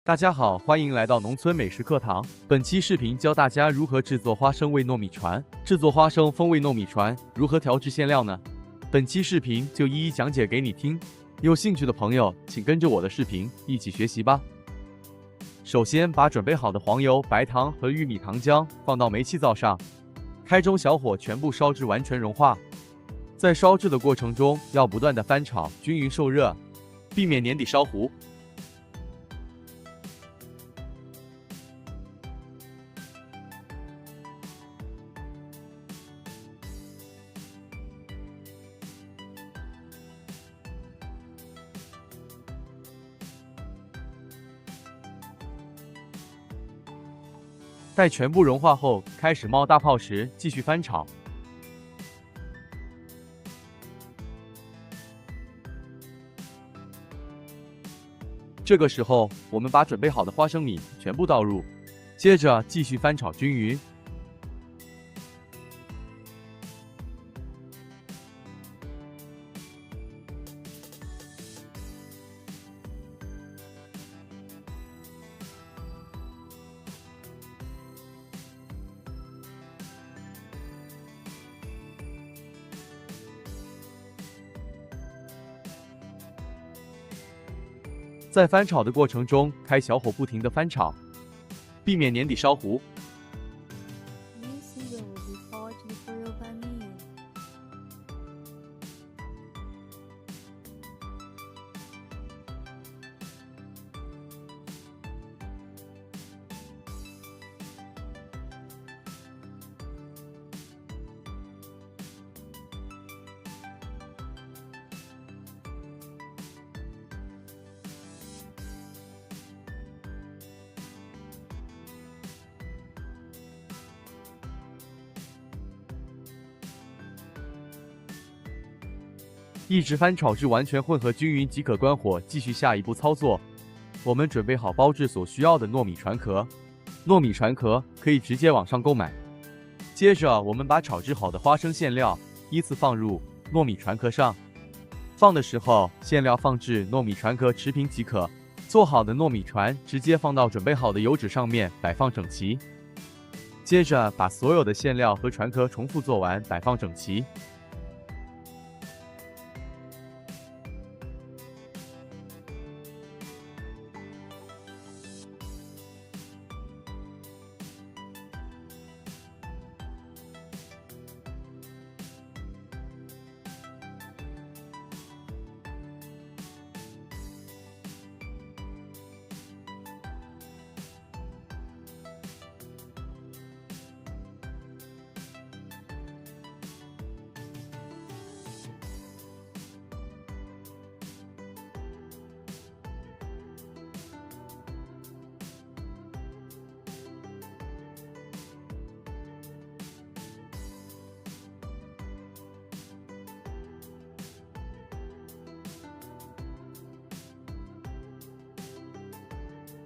大家好，欢迎来到农村美食课堂。本期视频教大家如何制作花生味糯米船。制作花生风味糯米船，如何调制馅料呢？本期视频就一一讲解给你听。有兴趣的朋友，请跟着我的视频一起学习吧。首先，把准备好的黄油、白糖和玉米糖浆放到煤气灶上，开中小火全部烧至完全融化。在烧制的过程中，要不断的翻炒，均匀受热，避免黏底烧糊。待全部融化后，开始冒大泡时，继续翻炒。这个时候，我们把准备好的花生米全部倒入，接着继续翻炒均匀。在翻炒的过程中，开小火不停地翻炒，避免黏底烧糊。一直翻炒至完全混合均匀即可关火，继续下一步操作。我们准备好包制所需要的糯米船壳，糯米船壳可以直接网上购买。接着，我们把炒制好的花生馅料依次放入糯米船壳上，放的时候馅料放置糯米船壳持平即可。做好的糯米船直接放到准备好的油纸上面，摆放整齐。接着，把所有的馅料和船壳重复做完，摆放整齐。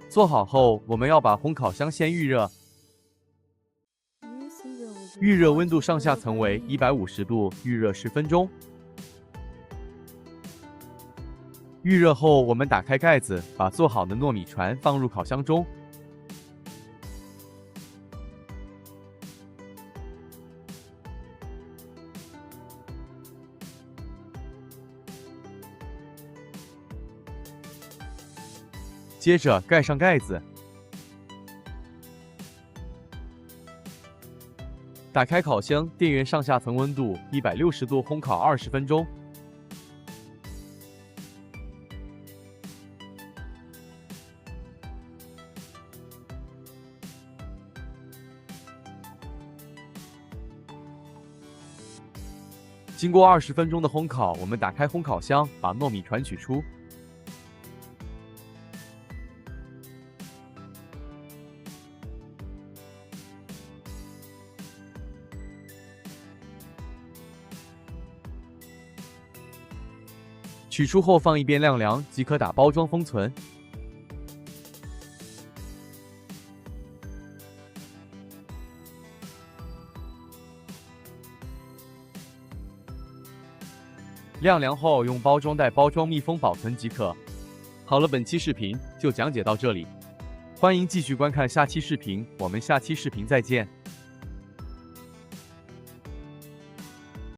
做好后，我们要把烘烤箱先预热，预热温度上下层为150度，预热10分钟。预热后，我们打开盖子，把做好的糯米船放入烤箱中。接着盖上盖子，打开烤箱，电源上下层温度160度，烘烤20分钟。经过20分钟的烘烤，我们打开烘烤箱，把糯米船取出。取出后放一边晾凉即可打包装封存。晾凉后用包装袋包装密封保存即可。好了，本期视频就讲解到这里。欢迎继续观看下期视频，我们下期视频再见。